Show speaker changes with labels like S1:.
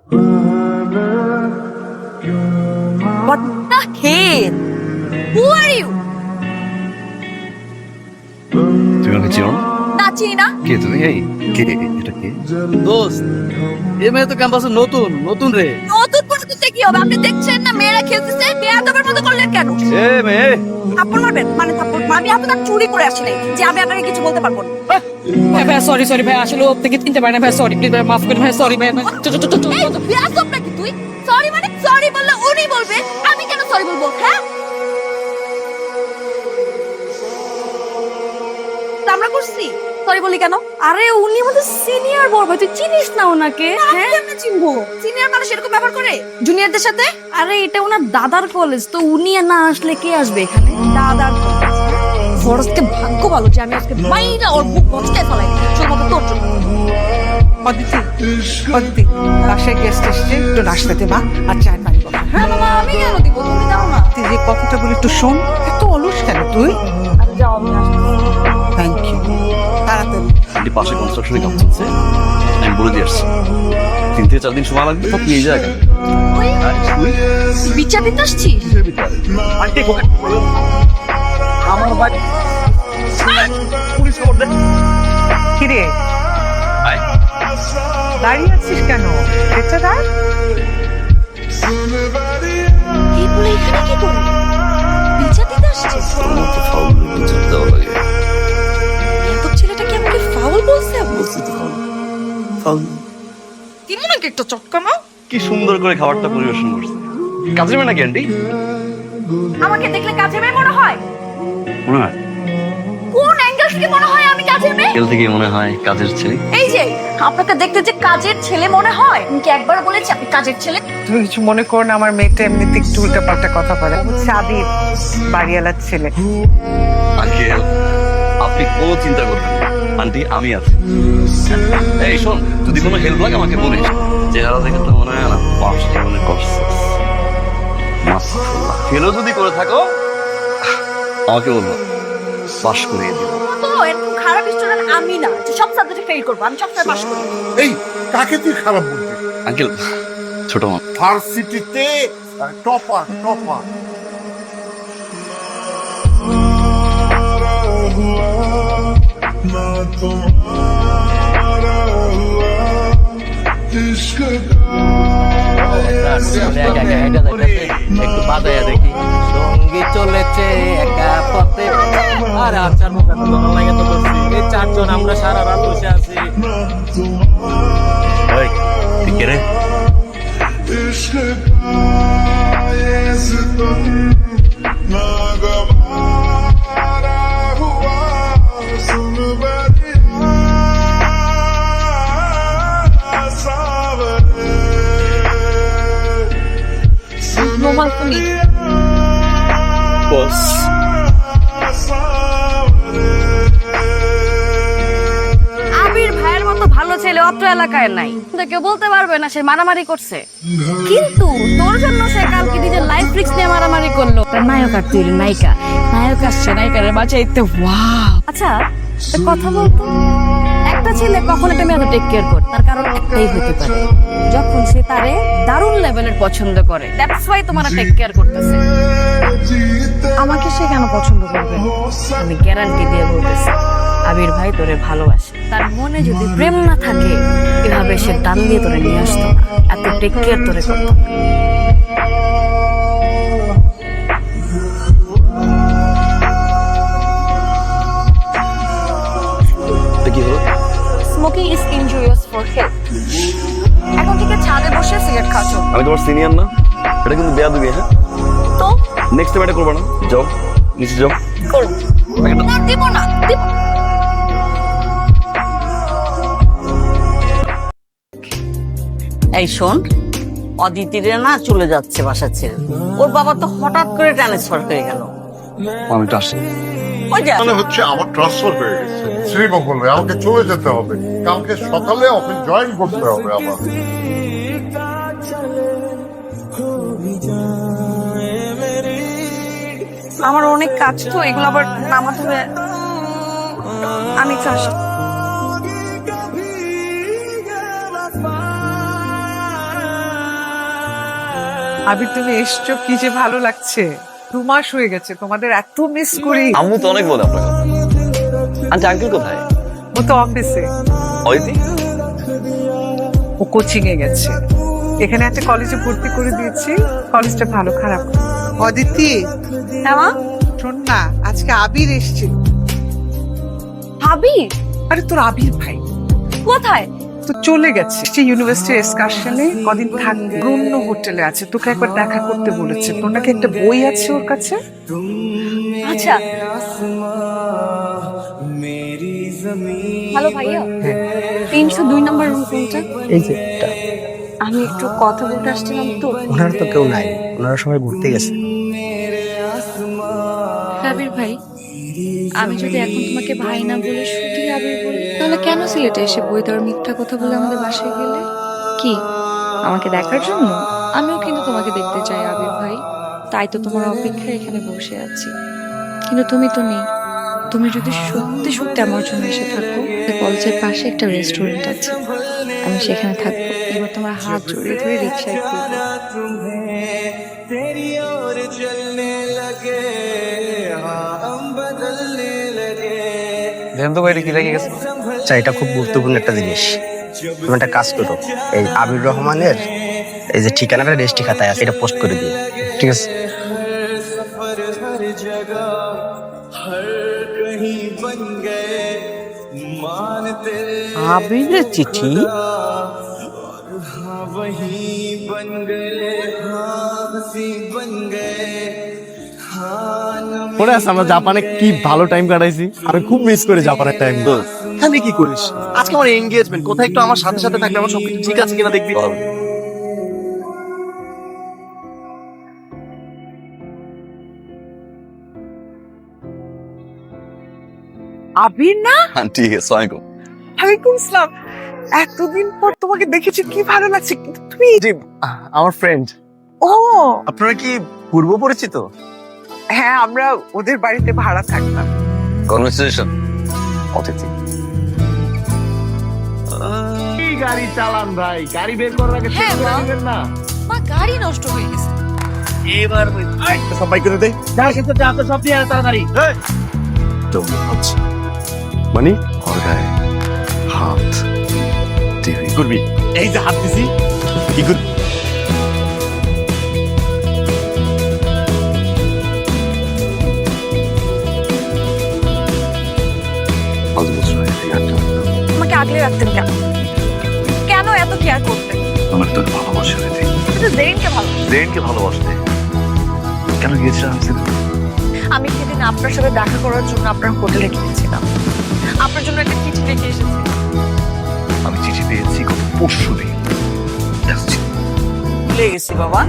S1: What the hell? Who are you?
S2: তুমি আমাকে চিনো না?
S1: না চিনি না।
S2: কে তুমি? এই কে এটা কে?
S3: দোস্ত এ মেয়ে তো ক্যাম্পাসে নতুন নতুন রে।
S1: নতুন পরিস্থিতিতে কি হবে? আপনি দেখছেন না মেয়েরা খেলতেছে, বেয়াদবের মতো করলেন কেন?
S2: এ মেয়ে,
S1: থাপ্পড় মারবেন? মানে থাপ্পড় আমি আপনাকে চুরি করে আসি নাই যে আমি আপনাকে কিছু বলতে পারবো না।
S4: ভাই সরি সরি ভাই, আসলে ও থেকে চিনতে পারে না ভাই, সরি প্লিজ ভাই মাফ করুন ভাই, সরি ভাই।
S1: এই বেয়াদব নাকি তুই? সরি মানে সরি বললে উনি বলবে, আমি কেন সরি বলবো? হ্যাঁ, আমরা করছি সরি বলি কেন?
S4: আরে উনি আমাদের সিনিয়র বড় ভাই, তুই চিনিস না ওনাকে?
S1: হ্যাঁ আমি চিনবো। সিনিয়র মানুষ এরকম ব্যবহার করে জুনিয়রদের সাথে?
S4: আরে এটা ওনার দাদার কলেজ, তো উনি না আসলে কে আসবে এখানে?
S1: দাদার ফরজকে ভাগ্য ভালো যে আমি আজকে মাইরা ওর বুক বচকায় ফেলাই শুধুমাত্র তোর জন্য।
S5: অদিতি, অদিতি, বাসায় গেস্ট এসছে, একটু নাস্তা দে মা, আর চায়ের পানি বল।
S1: হ্যাঁ মামা, আমি কেন দিব? তুমি দাও না।
S5: তুই যে কথাটা বলি একটু শোন, এত অলস কেন তুই?
S1: যাও, আমি আসছি।
S5: থ্যাংক ইউ, তাড়াতাড়ি।
S2: আন্টি পাশে কনস্ট্রাকশনে কাজ চলছে, আমি বলে দিয়ে আসছি 3 থেকে 4 দিন সময় লাগবে, সব নিয়ে যাক।
S1: ওই বিচার দিতে আসছিস?
S2: আন্টি আমার ভাই পুলিশ খবর দে।
S5: কিরে
S2: আয়
S5: দাঁড়িয়ে আছিস কেন? এটা রাখ।
S1: এই বলে এখানে কি করে? বিচার দিতে আসছিস?
S2: আমার তো ফাউল বিচার দেওয়া লাগে।
S1: এত ছেলেটা কি আমাকে ফাউল বলছে?
S2: বলছি তো ফাউল।
S1: দিব নাকি একটা চটকা না?
S2: কি সুন্দর করে খাবারটা পরিবেশন করছে। কাজের মেয়ে নাকি আন্টি?
S1: আমাকে দেখলে কাজের মেয়ে মনে হয়?
S2: মনে হয়
S1: কোন অ্যাঙ্গেল থেকে মনে হয় আমি কাজের মেয়ে?
S2: তেল থেকে মনে হয় কাজের ছেলে।
S1: এই যে আপনাকে দেখতে যে কাজের ছেলে মনে হয়, আমি কি একবার বলেছি আপনি কাজের ছেলে?
S5: তুমি কিছু মনে করো না, আমার মেয়েটা এমনিতে একটু উল্টাপাল্টা কথা বলে। ও হচ্ছে আবির, বাড়িওয়ালার ছেলে।
S2: আঙ্কেল আপনি কোনো চিন্তা করবেন না, আন্টি আমি আছি। এই শোন, যদি কোনো হেল্প লাগে আমাকে বলিস। চেহারা দেখে তো মনে হয় না পাঁচ জীবনে করছিস। মাশাআল্লাহ, ফেলও যদি করে থাকো আমাকে বলবো, পাস করিয়ে দিব।
S1: তো এরকম খারাপ স্টুডেন্ট আমি না যে সব সাবজেক্টে ফেল করবো, আমি সবসময় পাস করি।
S6: এই কাকে তুই খারাপ বলছিস?
S2: আঙ্কেল ছোট মা,
S6: ভার্সিটিতে টপার টপার।
S3: একটু বাজায়া দেখি সঙ্গীত চলেছে একা পথে। আর আচার মুখ এত ভালো লাগে তো করছি। এই 4 জন আমরা সারা রাত বসে আছি।
S2: ওই ঠিক রে
S1: নোমান তুমি
S2: বস।
S4: আবির ভাইয়ের মতো ভালো ছেলে অত্র এলাকায় নাই, তো কেউ বলতে পারবে না সে মারামারি করছে। কিন্তু তোর জন্য সে কালকে নিজের লাইফ রিস্ক নিয়ে মারামারি করলো। তার নায়ক আর তুই নায়িকা, নায়ক আসছে নায়িকার বাঁচাইতে। ওয়াও। আচ্ছা একটা কথা বলতো, একটা ছেলে কখন একটা মেয়ে টেক কেয়ার করে? তার কারণ একটাই হতে পারে, যখন সে তারে দারুণ লেভেলের পছন্দ করে। দ্যাটস ওয়াই তোমার টেক কেয়ার করতেছে। আমাকে সে কেন পছন্দ করবে? আমি গ্যারান্টি দিয়ে বলতেছি, আবির ভাই তোরে ভালোবাসে। তার মনে যদি প্রেম না থাকে এভাবে সে টান দিয়ে তোরে নিয়ে আসতো না, এত টেক কেয়ার তোরে করতো না।
S2: কি হলো?
S1: Smoking is injurious for health. এখন থেকে ছাদে বসে সিগারেট খাচ্ছ?
S2: আমি তোমার সিনিয়র না? এটা কিন্তু বেয়াদবি। হ্যাঁ
S1: তো
S2: নেক্সট টাইম এটা করবে না। যাও নিচে যাও।
S1: করব না, দিব না, দিব।
S7: এই শোন, অদিতিরে না চলে যাচ্ছে বাসা ছেড়ে। ওর বাবা তো হঠাৎ করে ট্রান্সফার হয়ে গেল।
S2: আমি তো আসি।
S7: ওই যে
S6: মানে হচ্ছে আমার ট্রান্সফার হয়ে গেছে শ্রীমঙ্গলে, আমাকে চলে যেতে হবে। কালকে সকালে অফিস জয়েন করতে হবে আমার।
S1: আমার অনেক কাজ তো, এগুলো আবার নামাতে হবে। আমি একটু আসি।
S5: আবির তুমি এসছো, কি যে ভালো লাগছে। 2 মাস হয়ে গেছে, তোমাদের এত মিস করি।
S2: আম্মু তো অনেক বলে আপনার কথা। আন্টি আঙ্কেল কোথায়?
S5: ও তো অফিসে,
S2: অদিতি?
S5: ও কোচিং এ গেছে। এখানে একটা কলেজে ভর্তি করে দিয়েছি, কলেজটা ভালো খারাপ না। অদিতি,
S4: হ্যাঁ মা?
S5: শোন না, আজকে আবির এসেছিল।
S4: ভাবি
S5: আরে তোর আবির ভাই
S4: কোথায়?
S5: তো চলে গেছে, সে ইউনিভার্সিটি এক্সকারশনে কদিন থাকবে, ব্রুন্ন হোটেলে আছে। তোকে একবার দেখা করতে বলেছে। তোর নাকি একটা বই আছে ওর কাছে।
S4: আচ্ছা। হ্যালো ভাইয়া, 302 নম্বর রুম কোনটা?
S8: এই যে এটা।
S4: আমি একটু কথা বলতে আসছিলাম তো।
S8: ওনারা তো কেউ নাই, ওনারা সবাই ঘুরতে গেছে।
S1: আবির ভাই, আমি যদি এখন তোমাকে ভাই না বলে শুধু আবির বলি, তাহলে কেন সিলেটে এসে বই দেওয়ার মিথ্যা কথা বলে আমাদের বাসায় গেলে? কি আমাকে দেখার জন্য? আমিও কিন্তু তোমাকে দেখতে চাই আবির ভাই, তাই তো তোমার অপেক্ষায় এখানে বসে আছি। কিন্তু তুমি তো নেই। তুমি যদি সত্যি সত্যি আমার জন্য এসে থাকো, কলেজের পাশে একটা রেস্টুরেন্ট আছে, আমি সেখানে থাকবো। এবার তোমার হাত জড়িয়ে ধরে রিক্সায় ঘুরবো।
S2: দেখেন তো বাইরে কি লেগে গেছে?
S8: আচ্ছা, এটা খুব গুরুত্বপূর্ণ একটা জিনিস। তুমি একটা কাজ করো, এই আবির রহমানের এই যে ঠিকানাটা রেজিস্ট্রি খাতায় আছে, এটা পোস্ট করে দিও, ঠিক আছে?
S3: আবিরের চিঠি?
S9: মনে আছে আমরা জাপানে কি ভালো টাইম কাটাইছি? আমি খুব মিস করি জাপানের টাইম। এখানে কি করিস? আজকে আমার এনগেজমেন্ট, কোথায় একটু আমার সাথে সাথে থাকলে আমার সবকিছু ঠিক আছে কিনা দেখবি।
S5: আবির না?
S2: আন্টি আসসালামু
S5: ওয়ালাইকুম আসসালাম। এতদিন পর তোমাকে দেখেছি, কি ভালো লাগছে। কিন্তু তুমি
S9: জি, আমার ফ্রেন্ড।
S5: ও
S9: আপনারা কি পূর্ব পরিচিত?
S5: হ্যাঁ, আমরা ওদের বাড়িতে ভাড়া থাকতাম।
S2: কনভারসেশন অতিথি।
S9: কি গাড়ি চালান ভাই, গাড়ি বের করার আগে
S1: হ্যাঁ, মা।
S9: দিবেন না।
S1: মা, গাড়ি নষ্ট হয়ে গেছে।
S9: এবার সবাই করে দে, যা কিন্তু যা তো সব দিয়ে তাড়াতাড়ি।
S2: তো আচ্ছা মানে ওর গায়ে হাত দিবি?
S9: করবি এই যে হাত দিছি, কি করবি?
S2: পাঁচ বছর হয়ে গেছে গাড়িটা।
S4: আমাকে আগলে রাখতেন কেন? কেন এত কেয়ার করতেন?
S2: আমার তোর ভালোবাসা হয়েছে,
S4: কিন্তু জেরিনকে ভালো।
S2: জেনকে ভালোবাসতে কেন গিয়েছিলাম আমি সিলেটে?
S4: আমি সেদিন আপনার সাথে দেখা করার জন্য আপনার হোটেলে গিয়েছিলাম। আপনার জন্য একটা চিঠি লিখে এসেছি।
S2: আমি চিঠি পেয়েছি গত পরশু দিন।
S7: ভুলে গেছি বাবা।